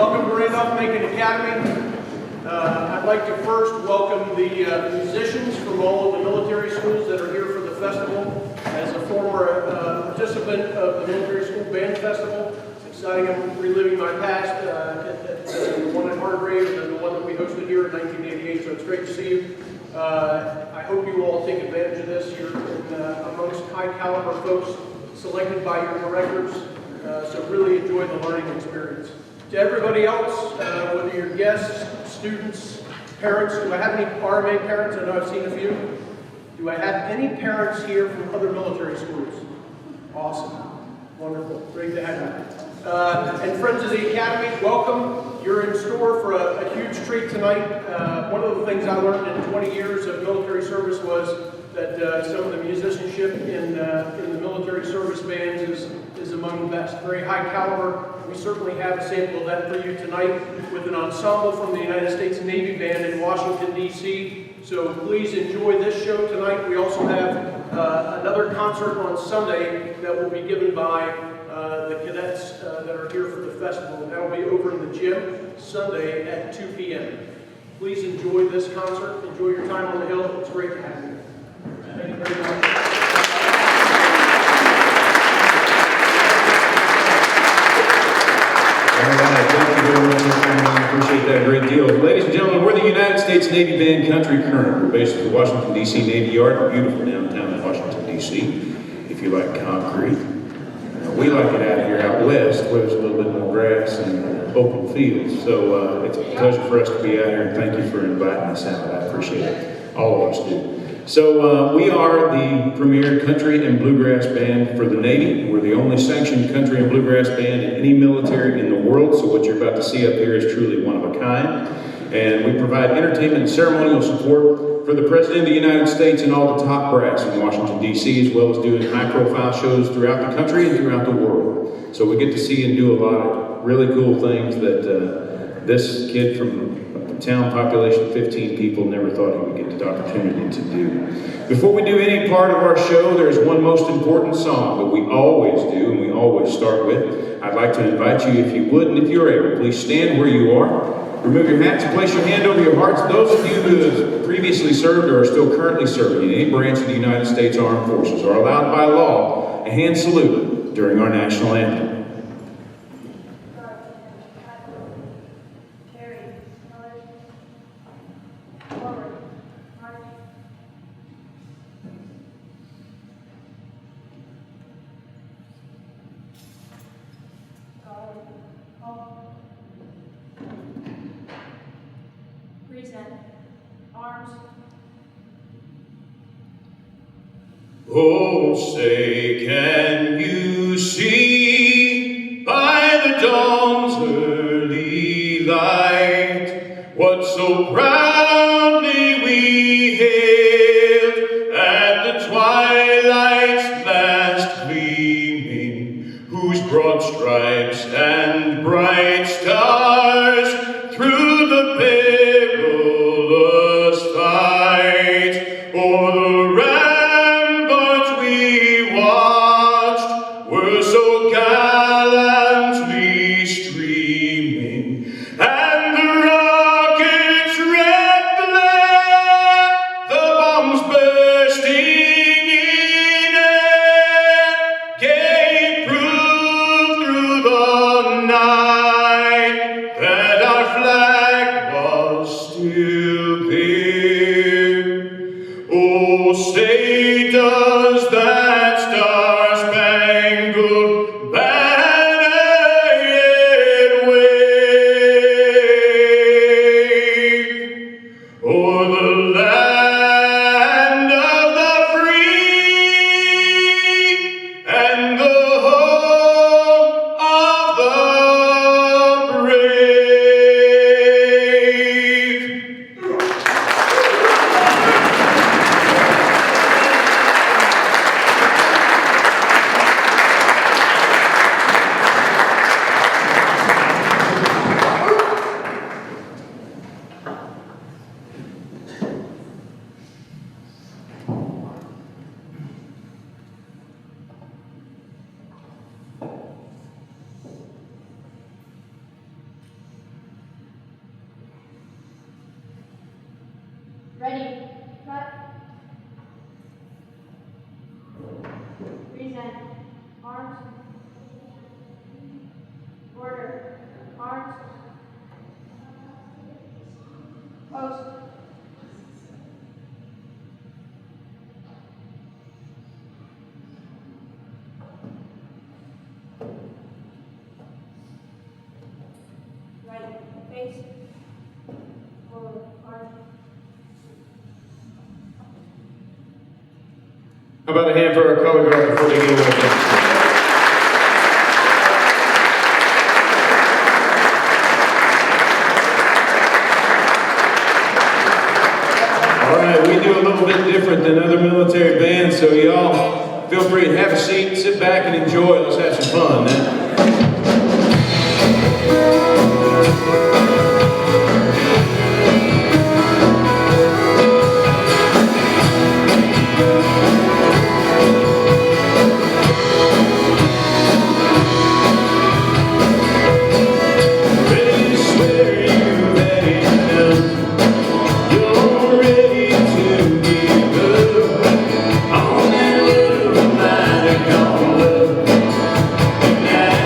Welcome to Randolph-Macon Academy. I'd like to first welcome the musicians from all of the military schools that are here for the festival. As a former participant of the Military School Band Festival, it's exciting. I'm reliving my past at the one at Hargrave and the one that we hosted here in 1988, so it's great to see you. I hope you all take advantage of this. You're amongst high caliber folks selected by your directors, so really enjoy the learning experience. To everybody else, whether you're guests, students, parents, do I have any RMA parents? I know I've seen a few. Do I have any parents here from other military schools? Awesome. Wonderful. Great to have you. And friends of the Academy, welcome. You're in store for a huge treat tonight. One of the things I learned in 20 years of military service was that some of the musicianship in the military service bands is among the best. Very high caliber. We certainly have a sample of that for you tonight with an ensemble from the United States Navy Band in Washington, D.C. So please enjoy this show tonight. We also have another concert on Sunday that will be given by the cadets that are here for the festival. That will be over in the gym Sunday at 2 p.m. Please enjoy this concert. Enjoy your time on the Hill. It's great to have you. Thank you very much. All right, thank you very much. I appreciate that a great deal. Ladies and gentlemen, we're the United States Navy Band Country Current. We're based at the Washington, D.C. Navy Yard, beautiful downtown in Washington, D.C. If you like concrete. We like it out here out west where there's a little bit more grass and open fields. So it's a pleasure for us to be out here, and thank you for inviting us out. I appreciate it. All of us do. So we are the premier country and bluegrass band for the Navy. We're the only sanctioned country and bluegrass band in any military in the world. So what you're about to see up here is truly one of a kind. And we provide entertainment and ceremonial support for the President of the United States and all the top brass in Washington, D.C., as well as doing high-profile shows throughout the country and throughout the world. So we get to see and do a lot of really cool things that this kid from a town population of 15 people never thought he would get the opportunity to do. Before we do any part of our show, there's one most important song that we always do and we always start with. I'd like to invite you, if you would, and if you're able, please stand where you are. Remove your hats and place your hand over your hearts. Those of you who have previously served or are still currently serving in any branch of the United States Armed Forces are allowed by law a hand salute during our national anthem. Oh, say, can you see by the dawn's early light what so proudly we hailed at the twilight's last gleaming, whose broad stripes and bright stars through the perilous fight o'er the were so gallantly streaming, and the rocket's red glare, the bombs bursting in air, gave proof through the night that our flag was still there. Oh, say does that star-spangled banner yet wave o'er the land of the free and the home of the brave? Cut. Present. Arms. Order. Arms. Post. Right. Face. Forward. Arms. How about a hand for our color guard before they get away? All right, we do a little bit different than other military bands, so y'all feel free to have a seat, sit back and enjoy. Let's have some fun, man. Yeah.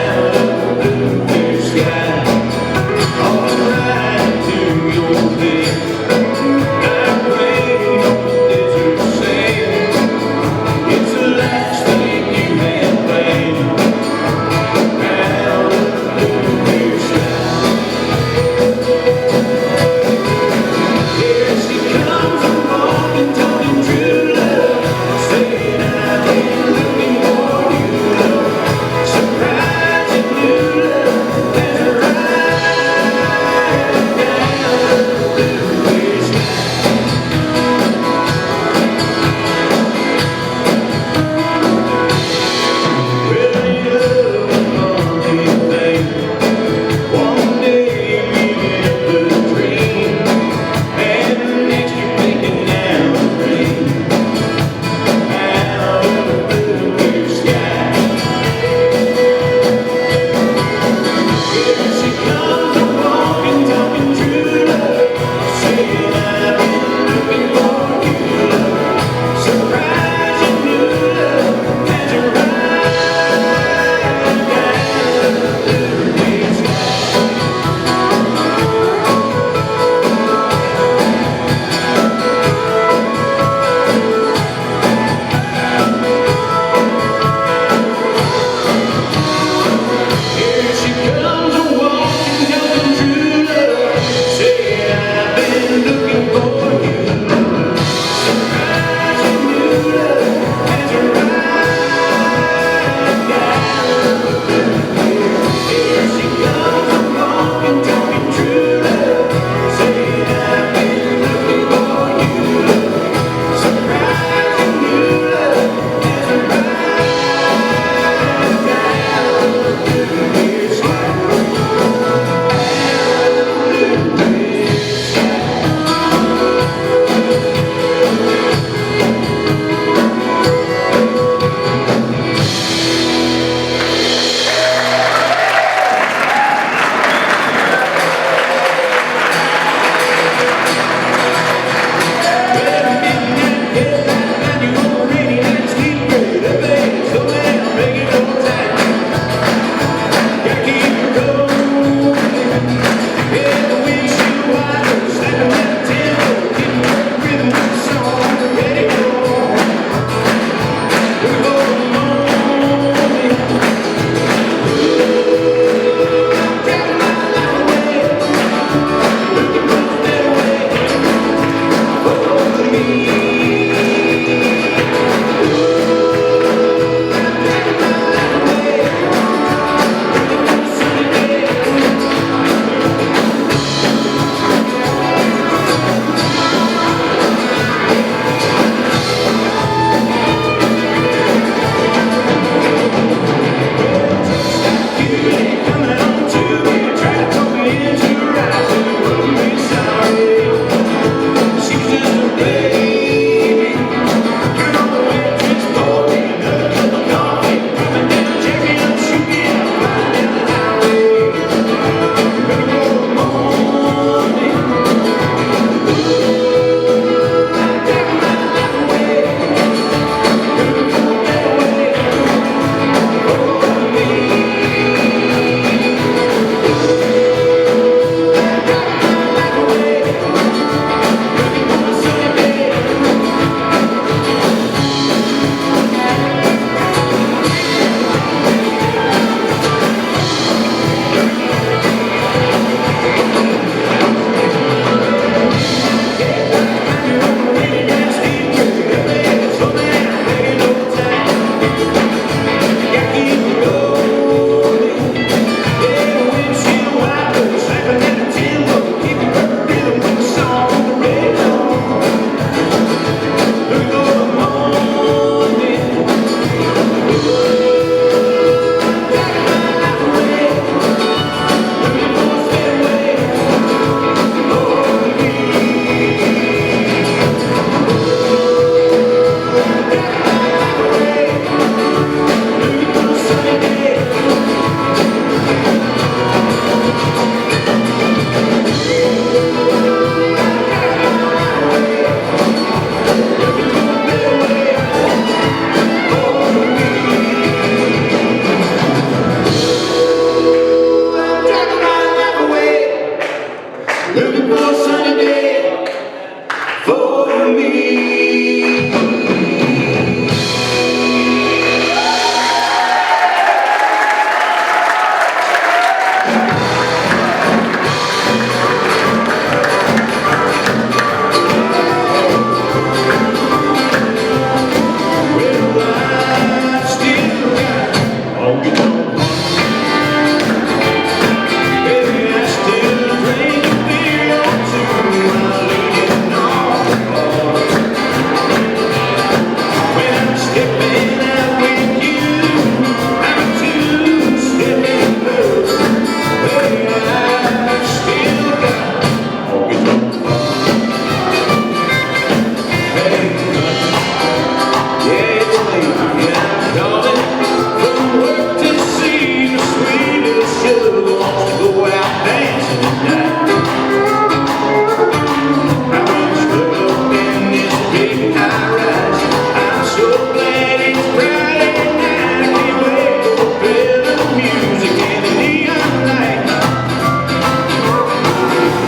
rise. I'm so glad it's Friday night. I can't wait for better music and the neon light.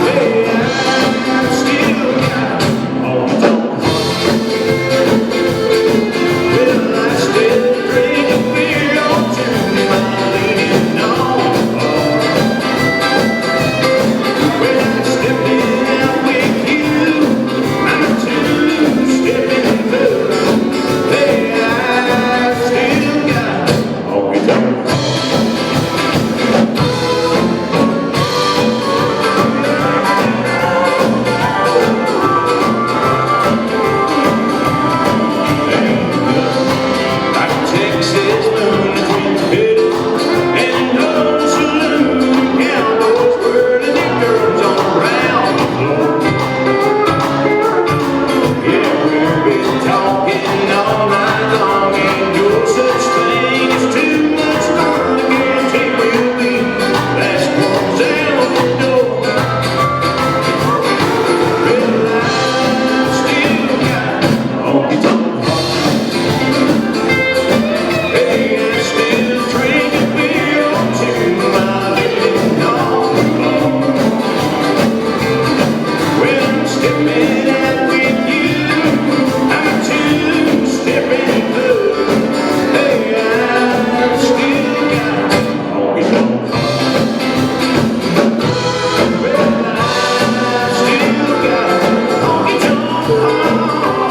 Hey, I've still got all the time. Well, I still drink a beer or two while leaning on. When I'm stepping out with you, I'm a two-stepping through. Hey, I've still got all the time. Texas moon, Twin Peaks, and no saloon, cowboys whirling their girls on around the floor. Yeah, we've been talking all night long, ain't no such thing as too much fun. I guarantee we'll be last ones out the door. Well, I've still got honky-tonk heart. Hey, I still drink a beer or two while living on the floor. When I'm stepping out with you, I'm a two-stepping through. Hey, I've still got honky-tonk heart. Well, I've still got honky-tonk heart.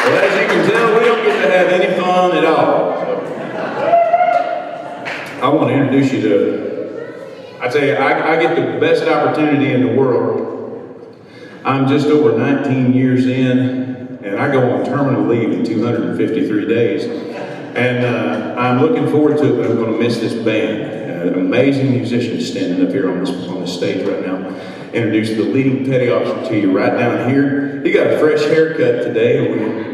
Well, as you can tell, we don't get to have any fun at all. I want to introduce you to, I tell you, I get the best opportunity in the world. I'm just over 19 years in, and I go on terminal leave in 253 days. And I'm looking forward to it, but I'm going to miss this band. Amazing musicians standing up here on the stage right now. Introduce the leading petty officer to you right down here. He got a fresh haircut today.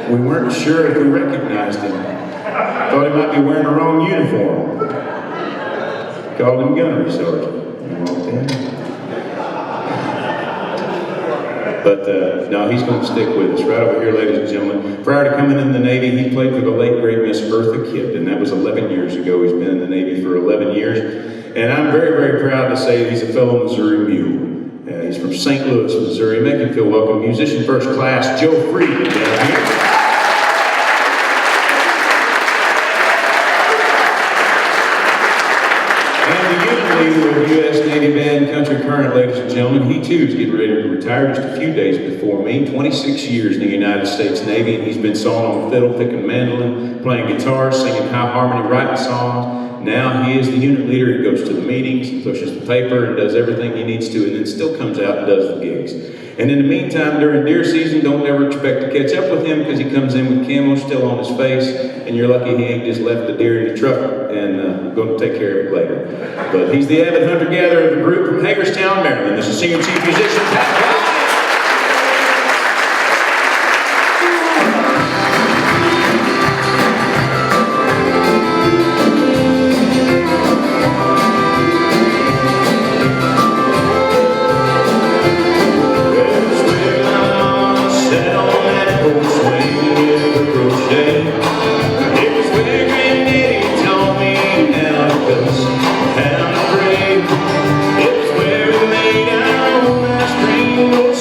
We weren't sure if we recognized him. Thought he might be wearing the wrong uniform. Called him Gunnery Sergeant. But no, he's going to stick with us right over here, ladies and gentlemen. Prior to coming in the Navy, he played for the late, great Miss Eartha Kitt, and that was 11 years ago. He's been in the Navy for 11 years. And I'm very, very proud to say that he's a fellow Missouri mule. He's from St. Louis, Missouri. Make him feel welcome. Musician first class, Joe Friedman down here. And the unit leader of U.S. Navy Band Country Current, ladies and gentlemen, he too is getting ready to retire just a few days before me. 26 years in the United States Navy, and he's been sawing on fiddle, picking mandolin, playing guitar, singing high harmony, writing songs. Now he is the unit leader. He goes to the meetings, he pushes the paper, and does everything he needs to, and then still comes out and does the gigs. And in the meantime, during deer season, don't ever expect to catch up with him because he comes in with camo still on his face, and you're lucky he ain't just left the deer in the truck and going to take care of it later. But he's the avid hunter-gatherer of the group from Hagerstown, Maryland. This is senior chief musician, Pat Brown. It was where we made our own ice cream.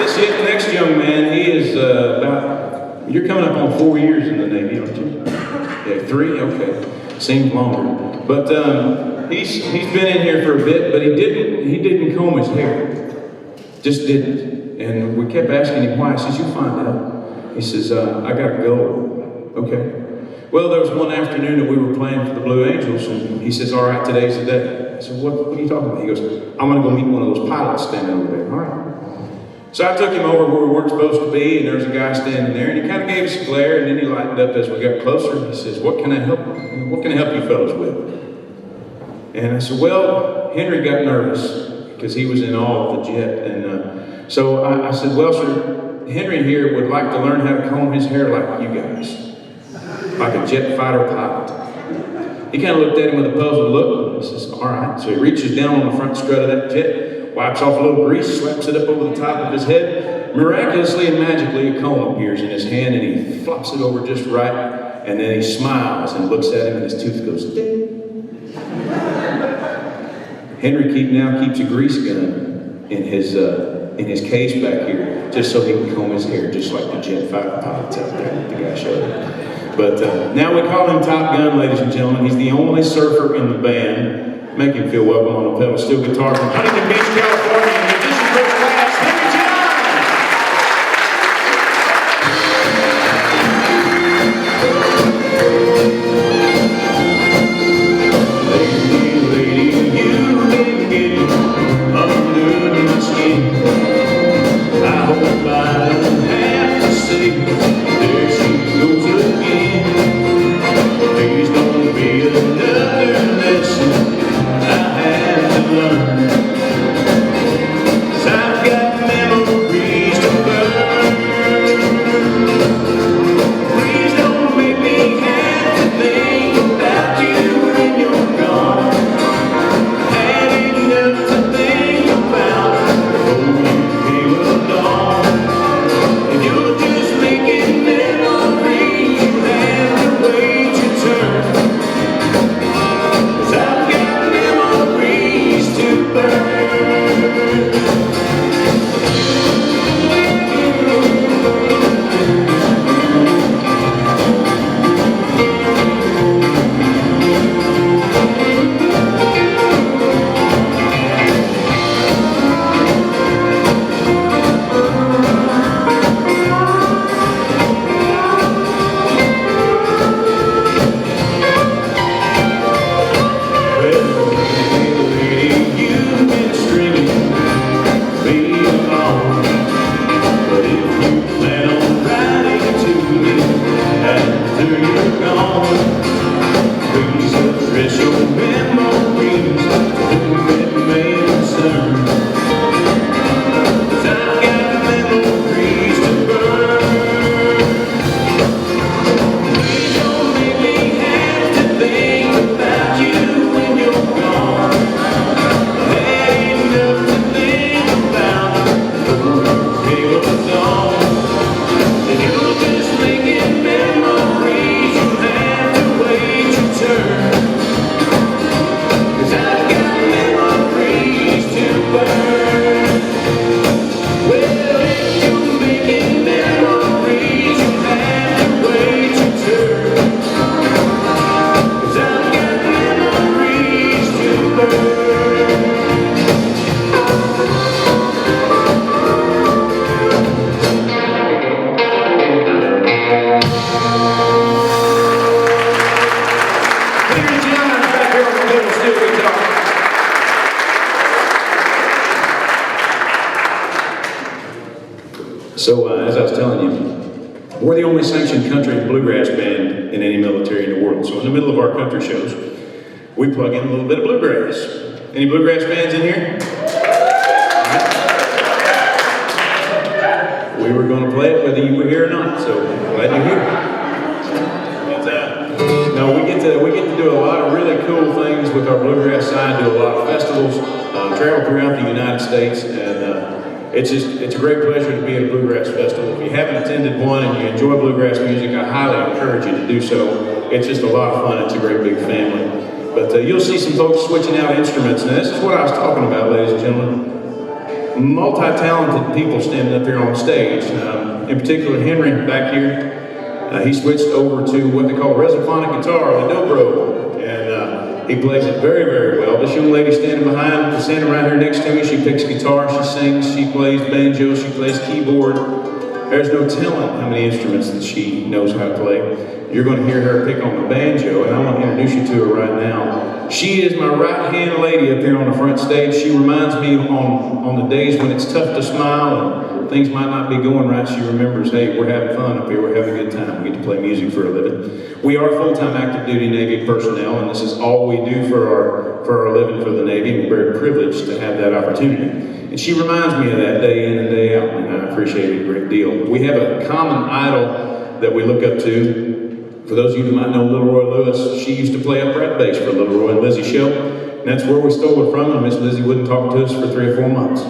This next young man, he is you're coming up on 4 years in the Navy, aren't you? Yeah, 3? Okay. Seems longer. But he's been in here for a bit, but he didn't comb his hair. Just didn't. And we kept asking him why. I says, "You find out." He says, "I gotta go." Okay. Well, there was one afternoon that we were playing for the Blue Angels, and he says, "All right, today's the day." I said, what are you talking about? He goes, "I'm gonna go meet one of those pilots standing over there." All right. So I took him over where we weren't supposed to be, and there was a guy standing there, and he kind of gave us a glare, and then he lightened up as we got closer. He says, what can I help you fellows with?" And I said, "Well, Henry got nervous because he was in awe of the jet." And so I said, "Well, sir, Henry here would like to learn how to comb his hair like you guys, like a jet fighter pilot." He kind of looked at him with a puzzled look, and he says, "All right." So he reaches down on the front strut of that jet, wipes off a little grease, slaps it up over the top of his head. Miraculously and magically, a comb appears in his hand, and he flops it over just right, and then he smiles and looks at him, and his tooth goes, ding. Henry keeps a grease gun in his case back here, just so he can comb his hair, just like the jet fighter pilots out there that the guy showed him. But now we call him Top Gun, ladies and gentlemen. He's the only surfer in the band. Make him feel welcome on the pedal steel guitar from Huntington Beach, California. And musician first class, Henry John. Lady, you've been getting under my skin. I hope I don't have to say, there she goes again. Please don't be another lesson I have to learn. 'Cause I've got memories to burn. Please don't make me have to think about you when you're gone. Had enough to think about before you came along. And you're just making memories, you have to wait your turn. 'Cause I've got memories to burn. So, as I was telling you, we're the only sanctioned country bluegrass band in any military in the world. So in the middle of our country shows, we plug in a little bit of bluegrass. Any bluegrass fans in here? Right. We were going to play it whether you were here or not, so glad you're here. No, we get to do a lot of really cool things with our bluegrass side, do a lot of festivals, travel throughout the United States, and it's a great pleasure to be at a bluegrass festival. If you haven't attended one and you enjoy bluegrass music, I highly encourage you to do so. It's just a lot of fun. It's a great big family. But you'll see some folks switching out instruments. Now, this is what I was talking about, ladies and gentlemen. multi-talented people standing up here on stage. In particular, Henry back here, he switched over to what they call a resophonic guitar, the dobro, and he plays it very, very well. This young lady standing right here next to me, she picks guitar, she sings, she plays banjo, she plays keyboard. There's no telling how many instruments that she knows how to play. You're going to hear her pick on the banjo, and I want to introduce you to her right now. She is my right-hand lady up here on the front stage. She reminds me on the days when it's tough to smile and things might not be going right. She remembers, hey, we're having fun up here. We're having a good time. We get to play music for a living. We are full-time active duty Navy personnel, and this is all we do for our living for the Navy. And we're very privileged to have that opportunity. And she reminds me of that day in and day out, and I appreciate it a great deal. We have a common idol that we look up to. For those of you who might know Little Roy Lewis, she used to play upright bass for Little Roy and Lizzie Shell. And that's where we stole it from, and Miss Lizzie wouldn't talk to us for 3 or 4 months.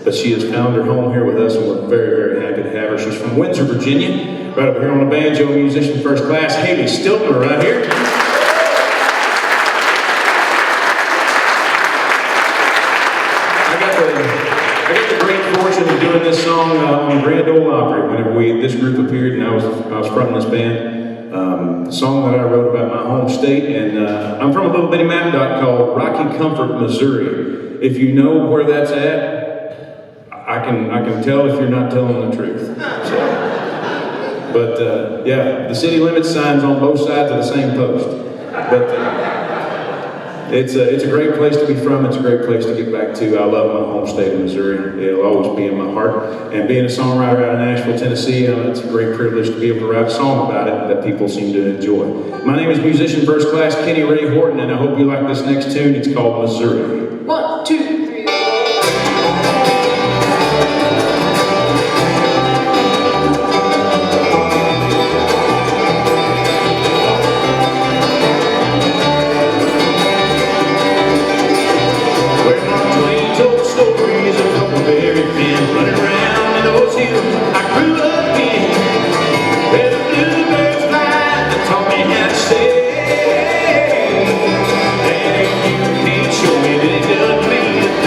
But she has found her home here with us, and we're very, very happy to have her. She's from Windsor, Virginia. Right up here on the banjo, musician first class, Haley Stiltner right here. I got the great fortune of doing this song on the Grand Ole Opry whenever this group appeared, and I was fronting this band. The song that I wrote about my home state, and I'm from a little bitty mountain dot called Rocky Comfort, Missouri. If you know where that's at, I can tell if you're not telling the truth. But yeah, the city limits signs on both sides of the same post. But it's a great place to be from. It's a great place to get back to. I love my home state of Missouri. It'll always be in my heart. And being a songwriter out of Nashville, Tennessee, it's a great privilege to be able to write a song about it that people seem to enjoy. My name is musician first class Kenny Ray Horton, and I hope you like this next tune. It's called Missouri. 1, 2, 3. Show me that it doesn't mean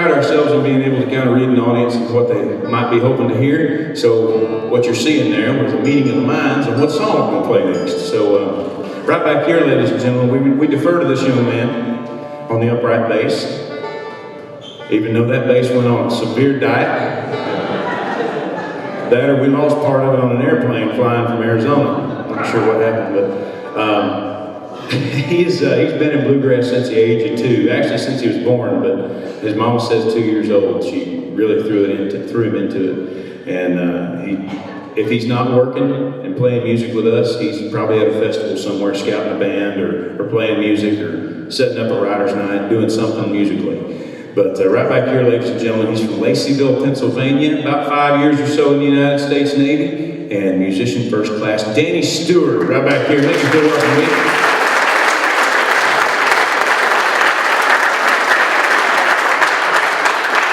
pride ourselves on being able to kind of read an audience and what they might be hoping to hear. So what you're seeing there was a meeting of the minds on what song we're going to play next. So right back here, ladies and gentlemen, we defer to this young man on the upright bass, even though that bass went on a severe diet. That or we lost part of it on an airplane flying from Arizona. I'm not sure what happened, but he's been in bluegrass since the age of 2. Actually, since he was born, but his mom says 2 years old. She really threw him into it. And if he's not working and playing music with us, he's probably at a festival somewhere, scouting a band or playing music or setting up a writer's night, doing something musically. But right back here, ladies and gentlemen, he's from Laceyville, Pennsylvania, about 5 years or so in the United States Navy, and musician first class, Danny Stewart, right back here. Make a good welcome, me.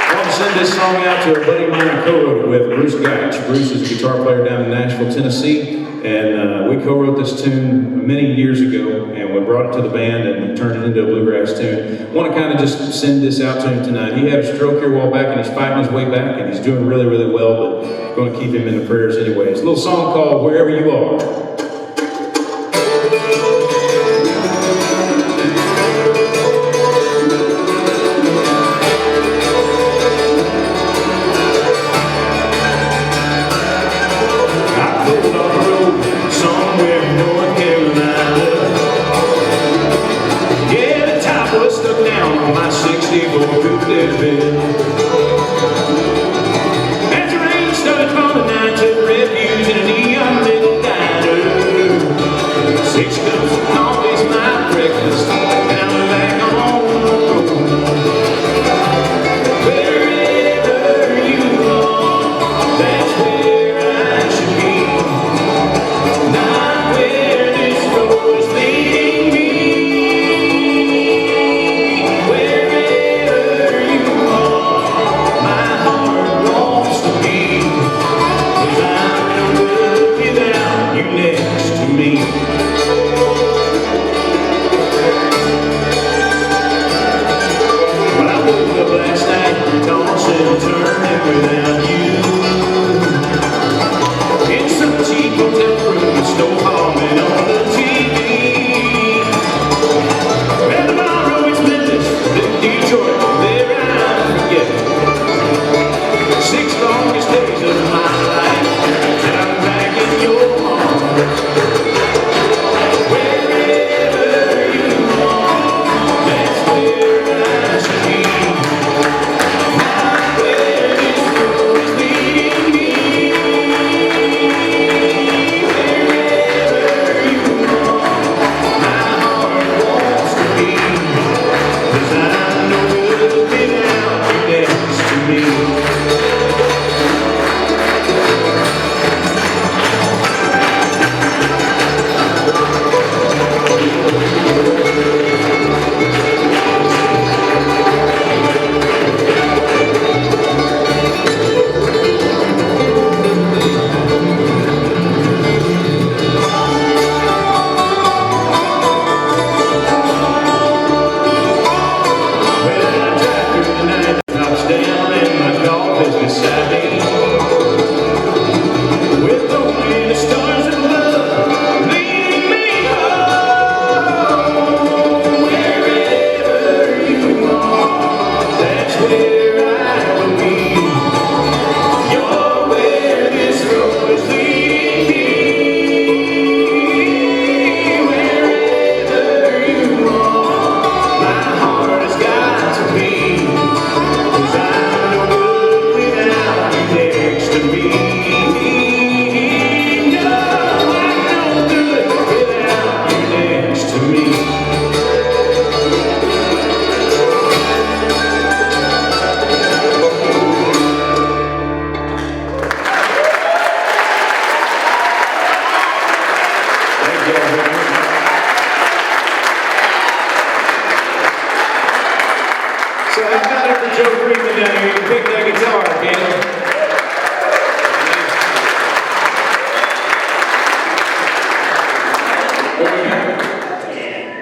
I want to send this song out to a buddy of mine I co-wrote it with, Bruce Geitch. Bruce is a guitar player down in Nashville, Tennessee, and we co-wrote this tune many years ago, and we brought it to the band and turned it into a bluegrass tune. I want to kind of just send this out to him tonight. He had a stroke here a while back, and he's fighting his way back, and he's doing really, really well, but I'm going to keep him in the prayers anyway. It's a little song called Wherever You Are. As the rain started falling, I took refuge in a neon lit diner. 6 cups of coffee's my breakfast, and I'm back on the road. Wherever you are, that's where I should be, not where this road is leading me.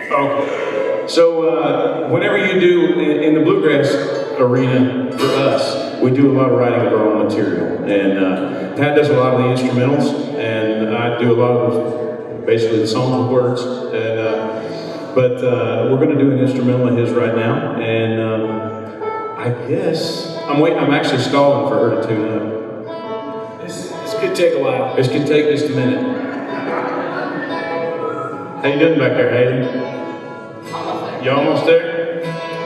Okay. So whenever you do in the bluegrass arena for us. We do a lot of writing of our own material, and Pat does a lot of the instrumentals, and I do a lot of basically the songs with words. And but we're going to do an instrumental of his right now, and I guess I'm waiting. I'm actually stalling for her to tune up. This could take a while. This could take just a minute. How you doing back there, Hayden? You almost there?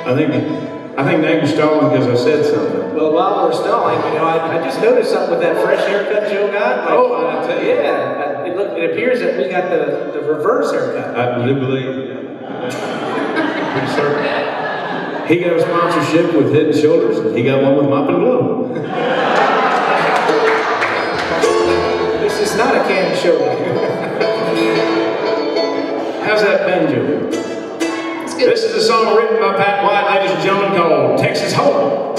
I think now you're stalling because I said something. Well, while we're stalling, I just noticed something with that fresh haircut Joe got. I tell you. Yeah, it appears that we got the reverse haircut. I do believe. Pretty certain. He got a sponsorship with Head and Shoulders, and he got one with Mop and Blow. This is not a canned show. How's that banjo? It's good. This is a song written by Pat White, ladies and gentlemen, called Texas Hold'em.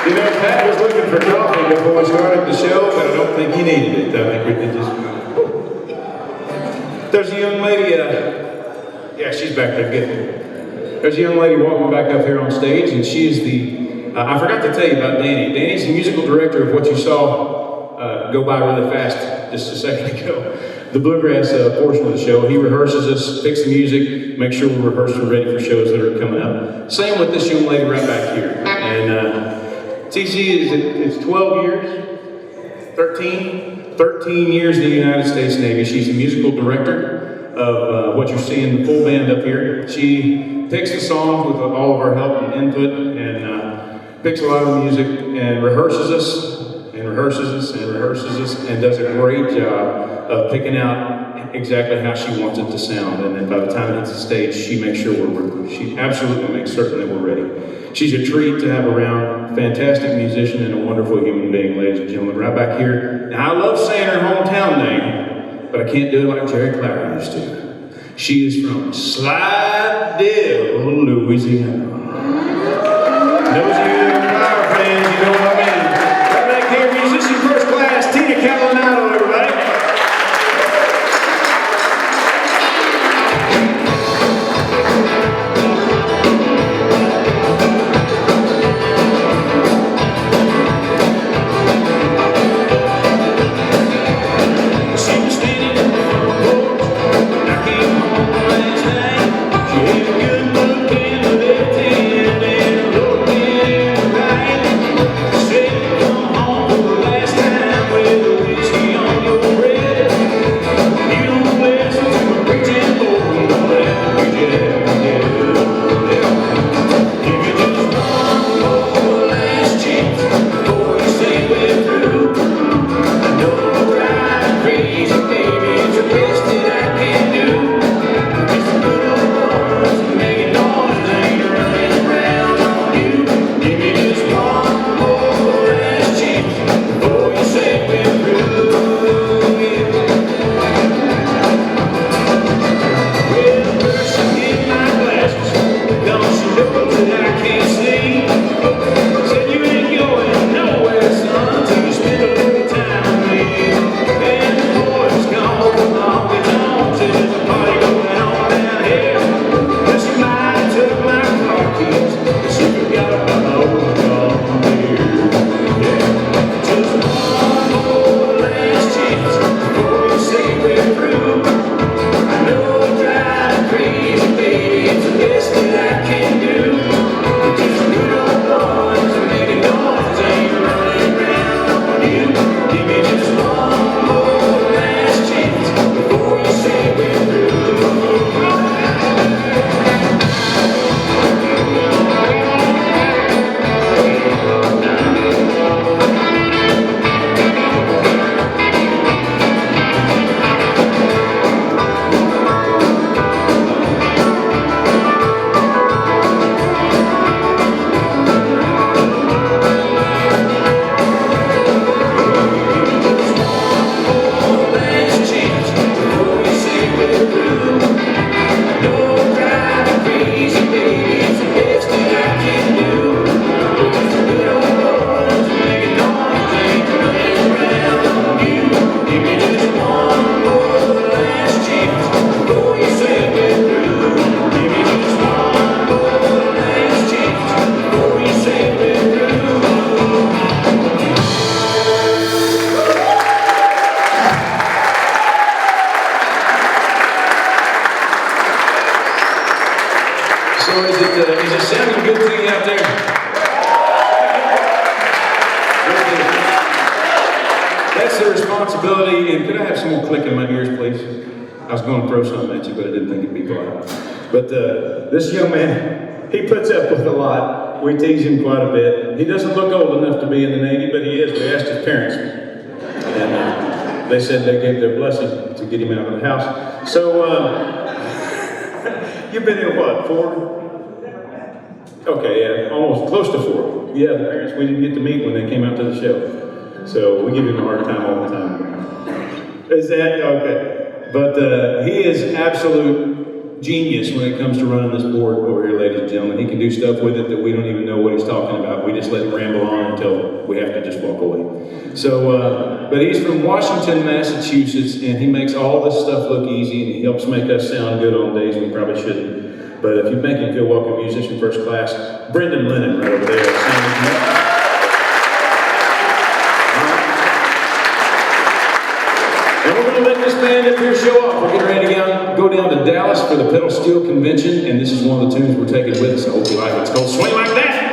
You know, Pat was looking for coffee before we started the show, but I don't think he needed it. I think we could just... There's a young lady, yeah, she's back there, good. There's a young lady walking back up here on stage, and she is the, I forgot to tell you about Danny. Danny's the musical director of what you saw go by really fast just a second ago. The bluegrass portion of the show. He rehearses us, picks the music, makes sure we're rehearsed and ready for shows that are coming up. Same with this young lady right back here. And TC is 12 years, 13 years in the United States Navy. She's the musical director of what you're seeing, the full band up here. She picks the songs with all of our help and input, and picks a lot of the music and rehearses us, and rehearses us, and rehearses us, and does a great job of picking out exactly how she wants it to sound. And then by the time it hits the stage, she makes sure she absolutely makes certain that we're ready. She's a treat to have around, fantastic musician and a wonderful human being, ladies and gentlemen, right back here. Now, I love saying her hometown name, but I can't do it like Jerry Clower used to. She is from Slidell, Louisiana. Those of you that are Clower fans, you know what I mean. Right back here, musician first class, Tina Catalinato, everybody. Good look in the good to you out there? That's the responsibility, and could I have some more click in my ears, please? I was going to throw something at you, but I didn't think it'd be polite. But this young man, he puts up with a lot. We tease him quite a bit. He doesn't look old enough to be in the Navy, but he is. We asked his parents, and they said they gave their blessing to get him out of the house. So, you've been in what, 4? Okay, yeah, almost close to 4. Yeah, the parents we didn't get to meet when they came out to the show. So we give him a hard time all the time. Is that okay? But he is absolute genius when it comes to running this board over here, ladies and gentlemen. He can do stuff with it that we don't even know what he's talking about. We just let him ramble on until we have to just walk away. So, but he's from Washington, Massachusetts, and he makes all this stuff look easy, and he helps make us sound good on days we probably shouldn't. But if you make him feel welcome, musician first class, Brendan Lennon right over there. And we're going to let this band up here show off. We're getting ready to go down to Dallas for the Pedal Steel Convention, and this is one of the tunes we're taking with us. I hope you like it. It's called Swing Like That.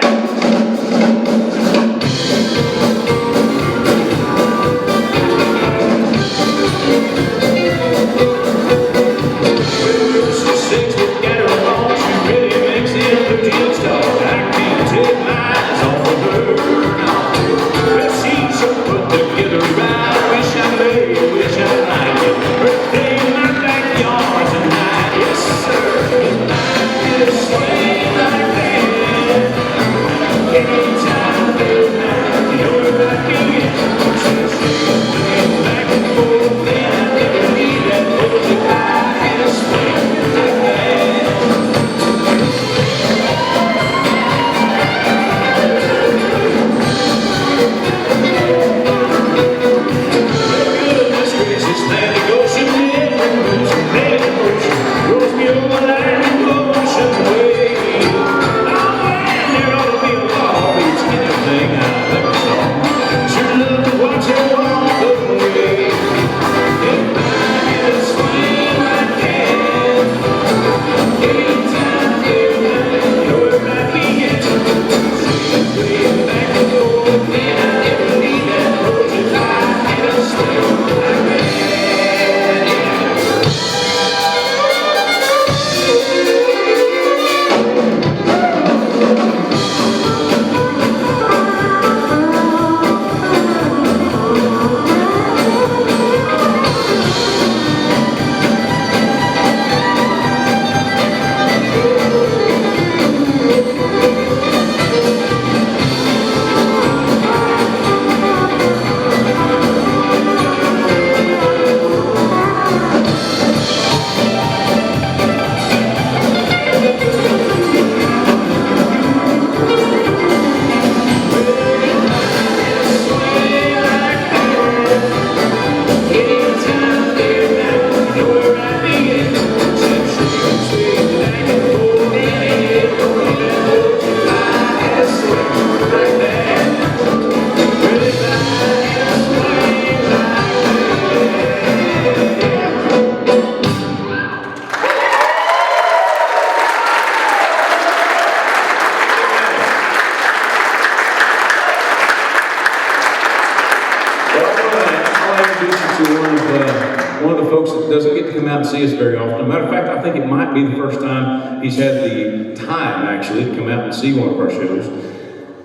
See us very often. Matter of fact, I think it might be the first time he's had the time actually to come out and see one of our shows.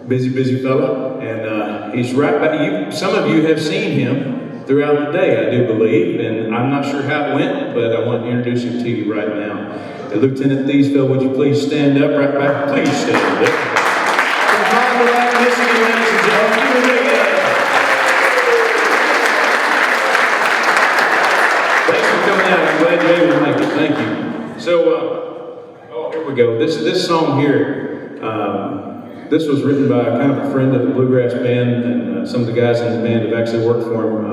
Busy fella, and he's right back. Some of you have seen him throughout the day, I do believe, and I'm not sure how it went, but I want to introduce him to you right now. Lieutenant Thiesville, would you please stand up right back? Please stand up. From Randolph-Macon, Michigan, ladies and gentlemen, give it a big hand. I'm glad you're able to make it. Thank you. So, here we go. This song here, this was written by kind of a friend of the bluegrass band, and some of the guys in the band have actually worked for him,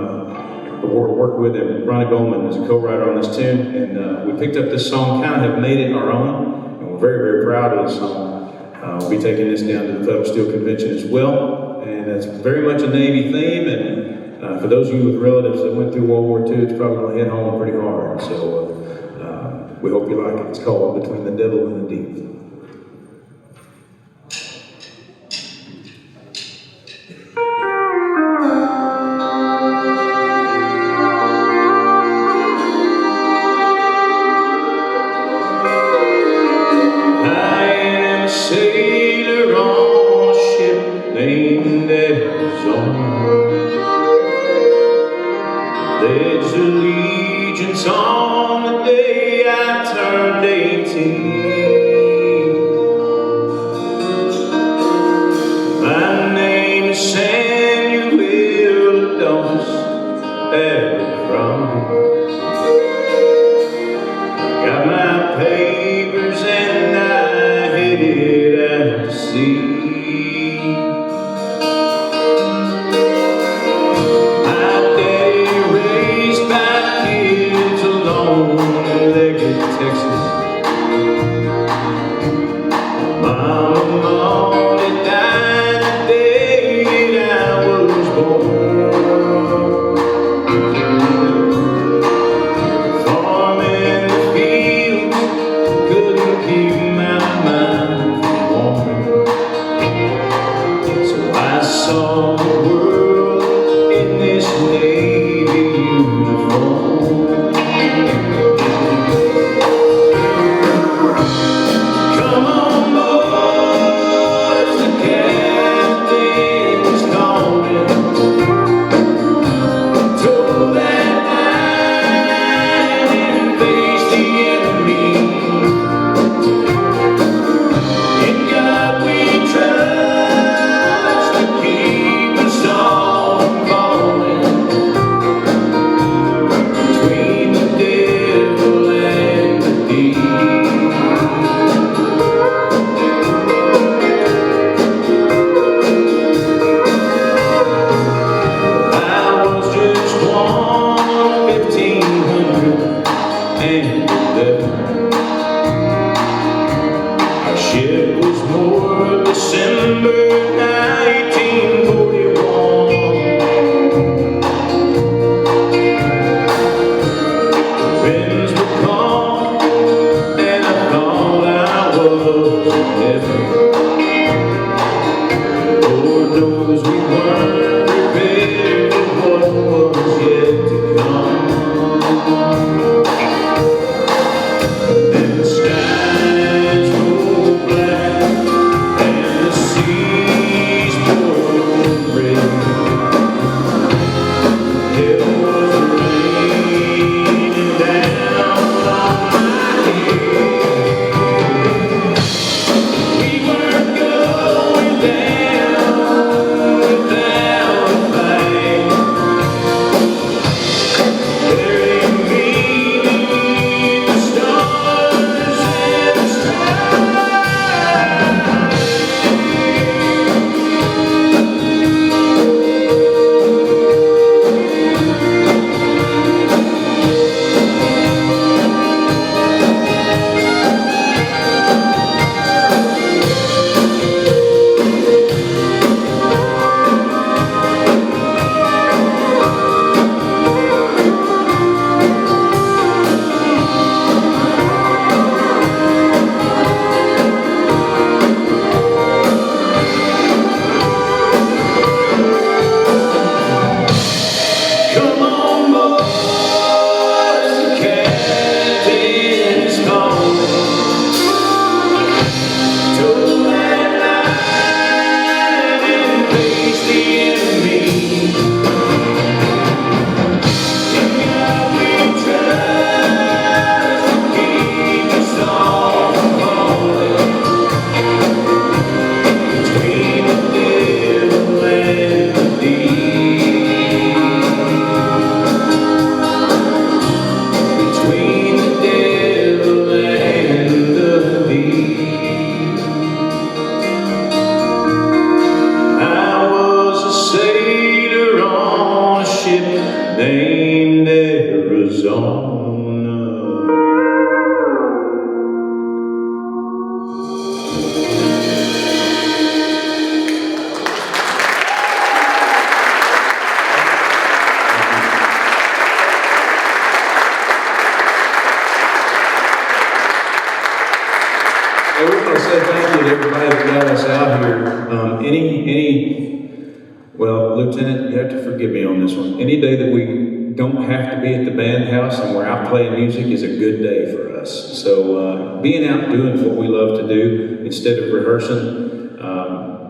worked with him. Ronnie Bowman is a co-writer on this tune, and we picked up this song, kind of have made it our own, and we're very proud of this song. We'll be taking this down to the Pedal Steel Convention as well, and it's very much a Navy theme, and for those of you with relatives that went through World War II, it's probably going to hit home pretty hard. So we hope you like it. It's called Between the Devil and the Deep. want to say thank you to everybody that got us out here. Well, Lieutenant, you have to forgive me on this one. Any day that we don't have to be at the band house and we're out playing music is a good day for us. So being out doing what we love to do instead of rehearsing,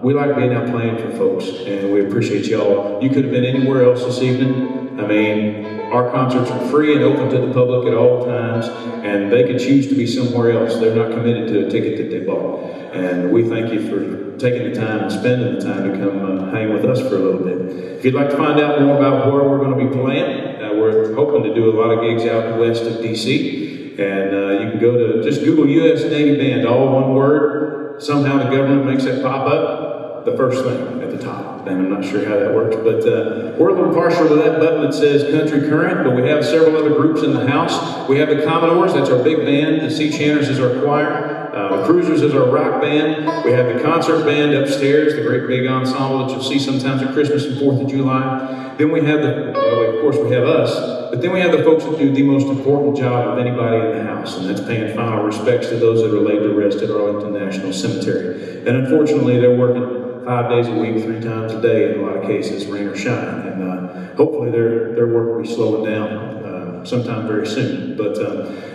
we like being out playing for folks, and we appreciate y'all. You could have been anywhere else this evening. I mean, our concerts are free and open to the public at all times, and they could choose to be somewhere else. They're not committed to a ticket that they bought. And we thank you for taking the time and spending the time to come hang with us for a little bit. If you'd like to find out more about where we're going to be playing, we're hoping to do a lot of gigs out west of DC. And you can go to, just Google U.S. Navy Band, all one word. Somehow the government makes that pop up. The first thing at the top, and I'm not sure how that works, but we're a little partial to that button that says Country Current, but we have several other groups in the house. We have the Commodores, that's our big band. The Sea Chanters is our choir. The Cruisers is our rock band. We have the concert band upstairs, the great big ensemble that you'll see sometimes at Christmas and 4th of July. Then we have of course we have us, but then we have the folks that do the most important job of anybody in the house, and that's paying final respects to those that are laid to rest at Arlington National Cemetery. And unfortunately, they're working 5 days a week, 3 times a day in a lot of cases, rain or shine. And hopefully their work will be slowing down sometime very soon. But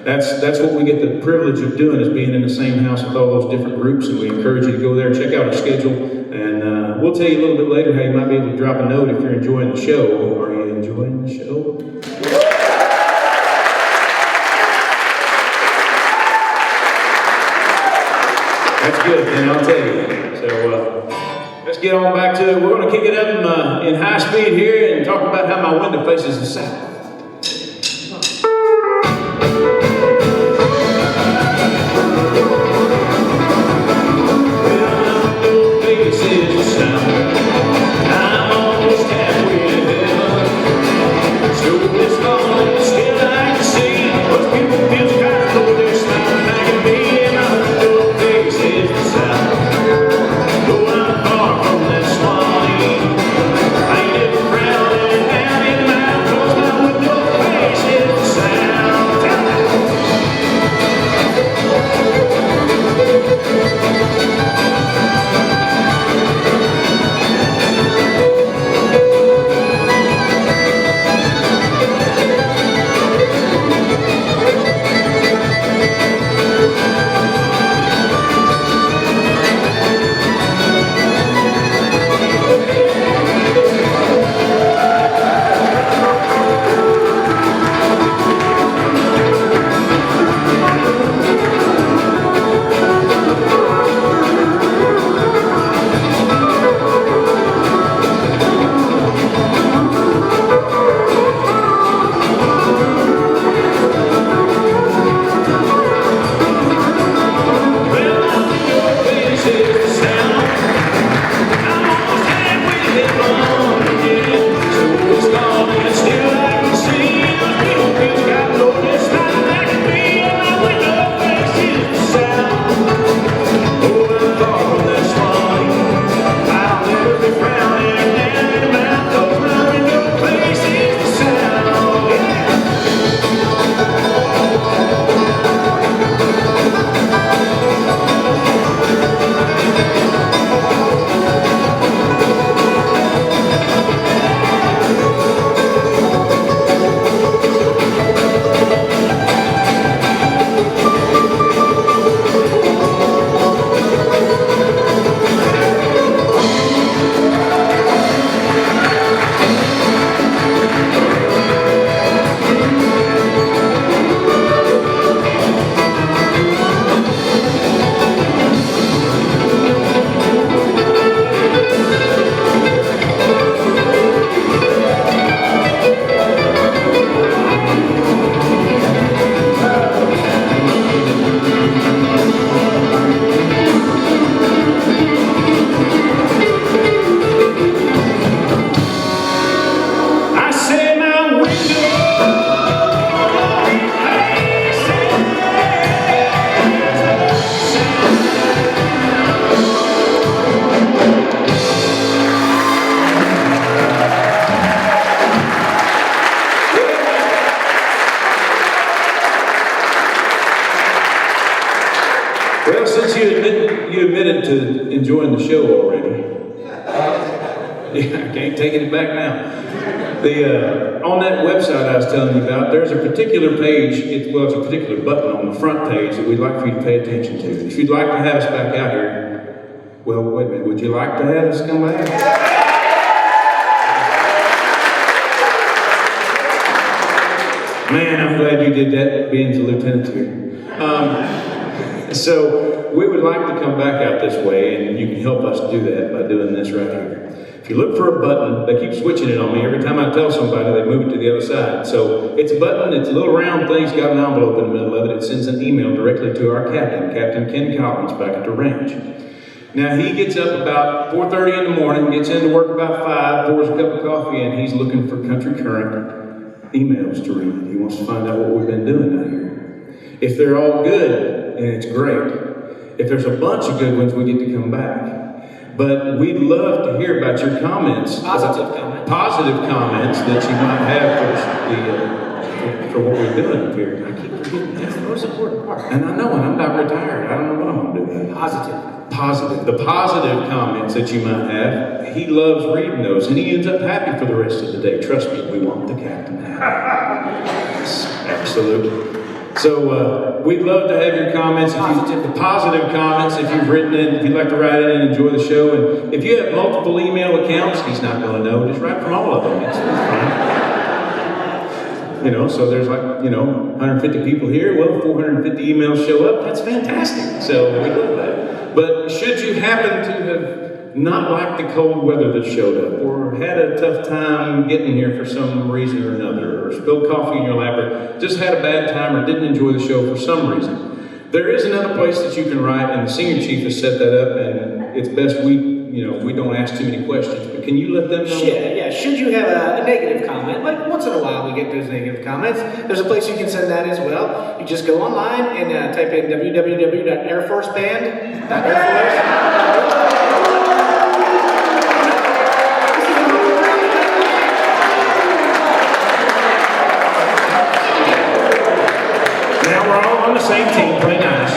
that's what we get the privilege of doing, is being in the same house with all those different groups. And we encourage you to go there, check out our schedule, and we'll tell you a little bit later how you might be able to drop a note if you're enjoying the show. Are you enjoying the show? That's good, and I'll tell you. So let's get on back to it. We're going to kick it up in high speed here and talk about how my window faces the south. Far from this one, I ain't never proud and down in my clothes. Well, since you admitted to enjoying the show already, yeah, I can't take it back now. On that website I was telling you about, there's a particular page, it's a particular button on the front page that we'd like for you to pay attention to. If you'd like to have us back out here, well, wait a minute, would you like to have us come back? Man, I'm glad you did that, being the lieutenant here. So we would like to come back out this way, and you can help us do that by doing this right here. If you look for a button, they keep switching it on me. Every time I tell somebody, they move it to the other side. So it's a button, it's a little round thing, it's got an envelope in the middle of it. It sends an email directly to our captain, Captain Ken Collins, back at the ranch. Now he gets up about 4:30 in the morning, gets into work about 5, pours a cup of coffee, and he's looking for Country Current emails to read. He wants to find out what we've been doing out here. If they're all good, and it's great. If there's a bunch of good ones, we get to come back. But we'd love to hear about your comments. Positive comments. Positive comments that you might have for what we're doing up here. I keep forgetting That's the most important part. and I know, and I'm about retired. I don't know what I'm going to do. Positive. Positive. The positive comments that you might have, he loves reading those, and he ends up happy for the rest of the day. Trust me, we want the captain happy. Yes, absolutely. So we'd love to have your comments. The positive comments, if you've written it, if you'd like to write it and enjoy the show. And if you have multiple email accounts, he's not going to know. Just write from all of them. It's fine. You know, so there's 150 people here. Well, 450 emails show up. That's fantastic. So we love that. But should you happen to have not liked the cold weather that showed up, or had a tough time getting here for some reason or another, or spilled coffee in your lap, or just had a bad time, or didn't enjoy the show for some reason, there is another place that you can write, and the senior chief has set that up, and it's best we don't ask too many questions. But can you let them know? Yeah. Should you have a negative comment, like once in a while we get those negative comments, there's a place you can send that as well. You just go online and type in www.airforceband.airforce. Same team, play nice.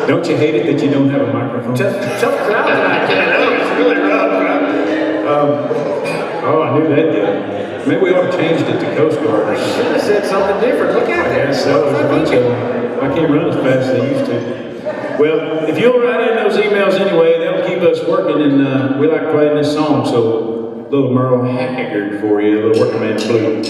Don't you hate it that you don't have a microphone? Tough crowd tonight. I know, it's really rough. I knew that deal. Maybe we ought to change it to Coast Guard. I should have said something different. Look at that. So there's a bunch of them. I can't run as fast as I used to. Well, if you'll write in those emails anyway, that'll keep us working, and we like playing this song, so a little Merle Haggard for you, a little working man's blues.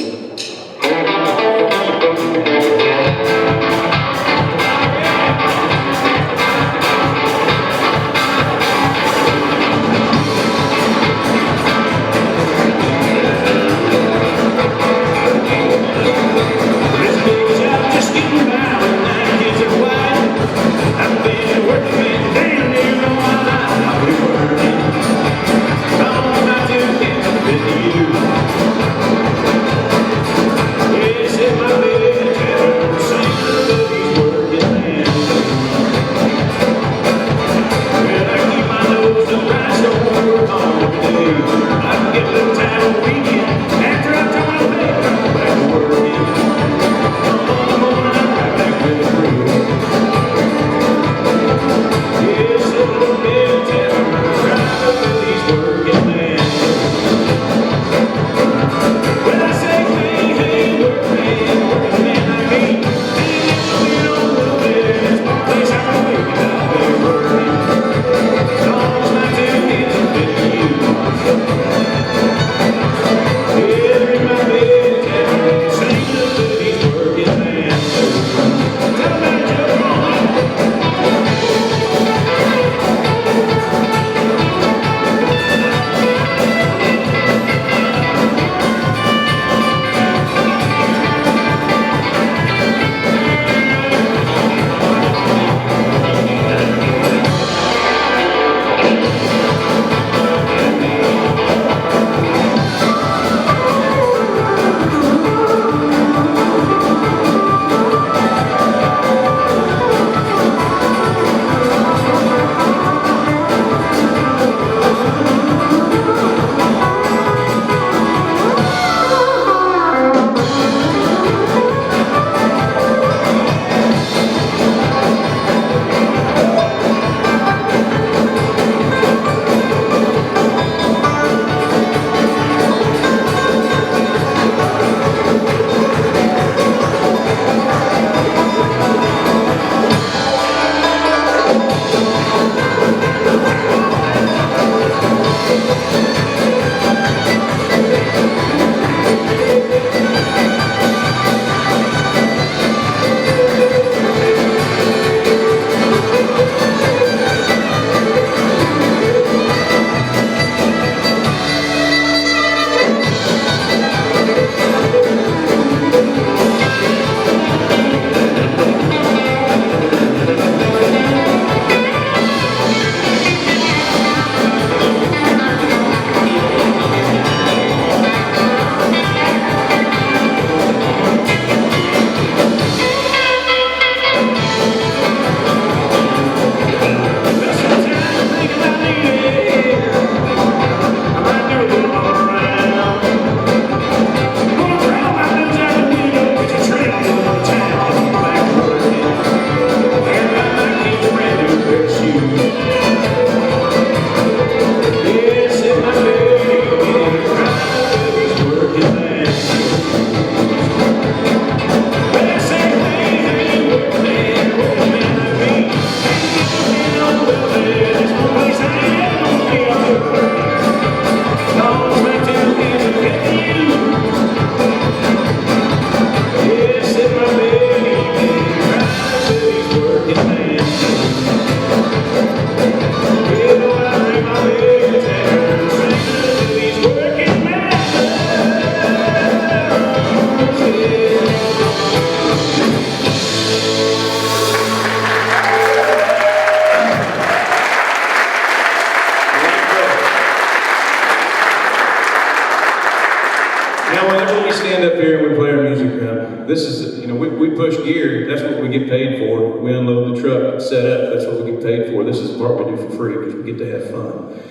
stand up here and we play our music around. This is, you know, we push gear. That's what we get paid for. We unload the truck, set up. That's what we get paid for. This is the part we do for free because we get to have fun.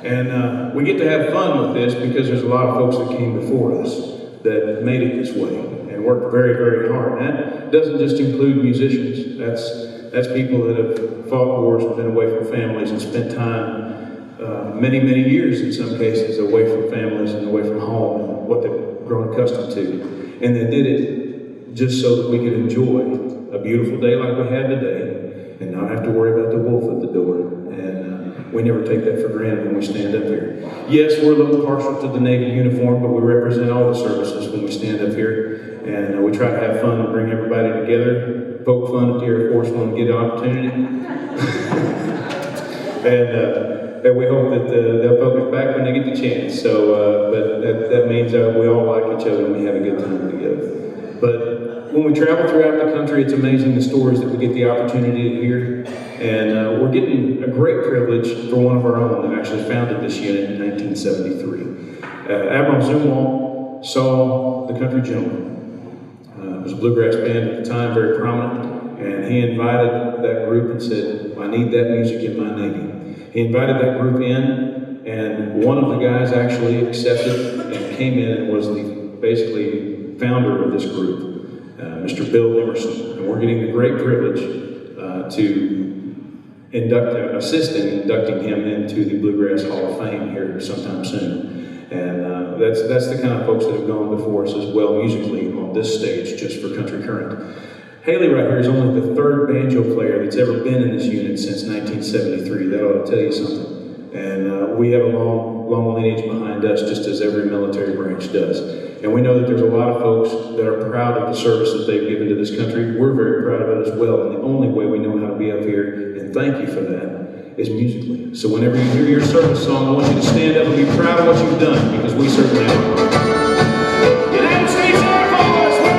And we get to have fun with this because there's a lot of folks that came before us that made it this way and worked very, very hard. And that doesn't just include musicians. That's people that have fought wars and been away from families and spent time, many, many years in some cases, away from families and away from home and what they've grown accustomed to. And they did it just so that we could enjoy a beautiful day like we had today and not have to worry about the wolf at the door. And we never take that for granted when we stand up here. Yes, we're a little partial to the Navy uniform, but we represent all the services when we stand up here. And we try to have fun and bring everybody together, poke fun at the Air Force when we get an opportunity. And we hope that they'll poke us back when they get the chance. So, but that means we all like each other and we have a good time together. But when we travel throughout the country, it's amazing the stories that we get the opportunity to hear. And we're getting a great privilege for one of our own that actually founded this unit in 1973. Admiral Zumwalt saw the Country Gentlemen. It was a bluegrass band at the time, very prominent. And he invited that group and said, I need that music in my Navy. He invited that group in, and one of the guys actually accepted and came in and was the basically founder of this group, Mr. Bill Emerson. And we're getting the great privilege to assist in inducting him into the Bluegrass Hall of Fame here sometime soon. And that's the kind of folks that have gone before us as well musically on this stage just for Country Current. Haley right here is only the third banjo player that's ever been in this unit since 1973. That ought to tell you something. And we have a long lineage behind us, just as every military branch does. And we know that there's a lot of folks that are proud of the service that they've given to this country. We're very proud of it as well. And the only way we know how to be up here, and thank you for that, is musically. So whenever you hear your service song, I want you to stand up and be proud of what you've done, because we certainly are. United States Air Force, way!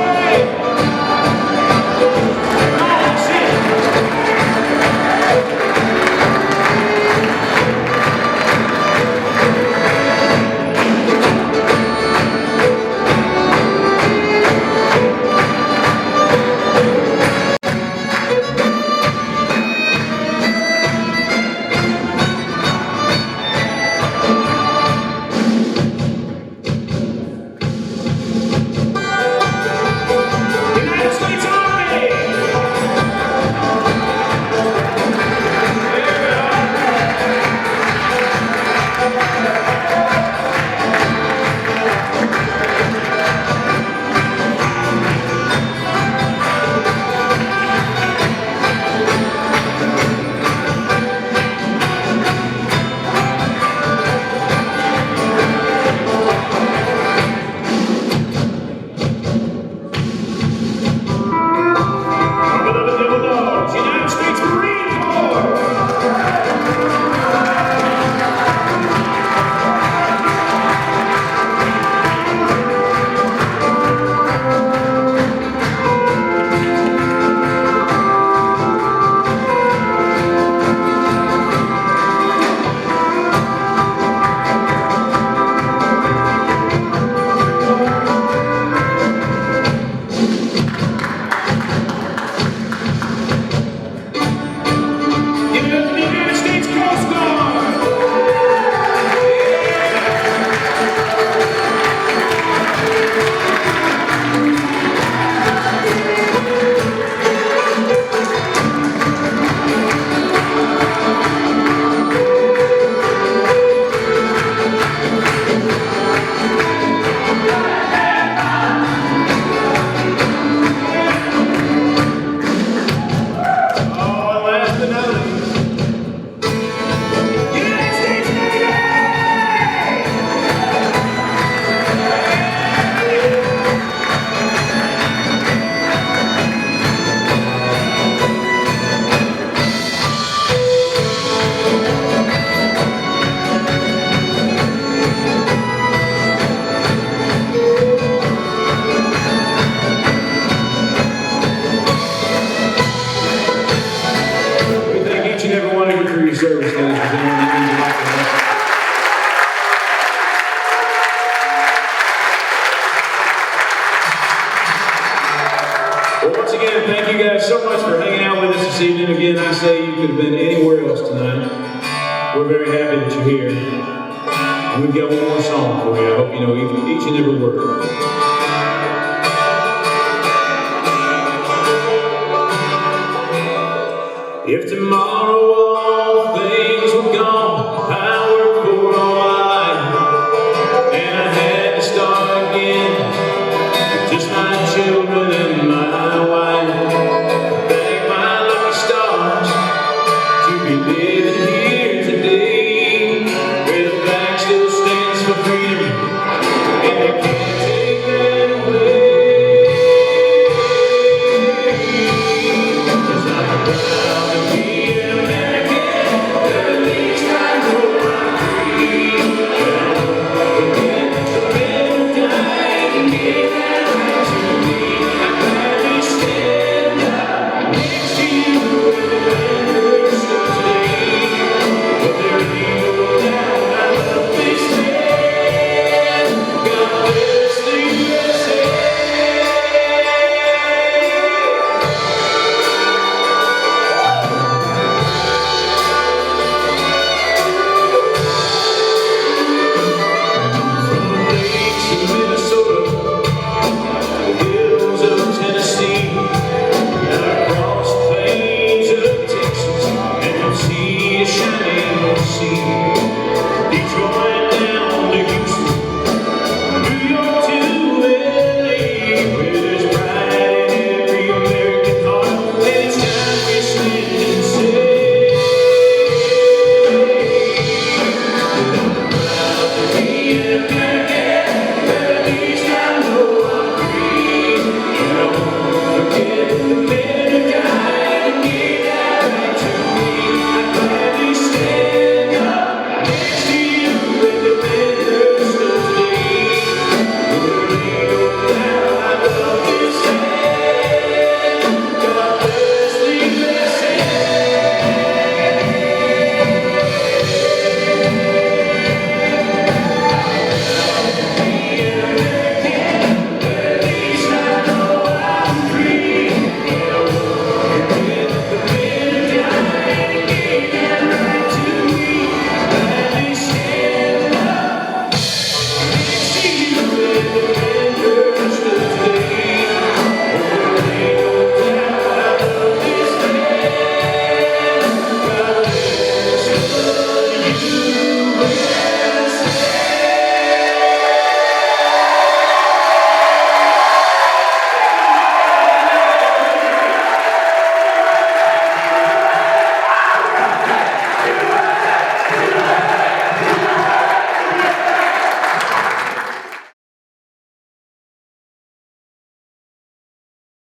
Well, once again, thank you guys so much for hanging out with us this evening. Again, I say you could have been anywhere else tonight. We're very happy that you're here. And we've got one more song for you. I hope you know each and every word.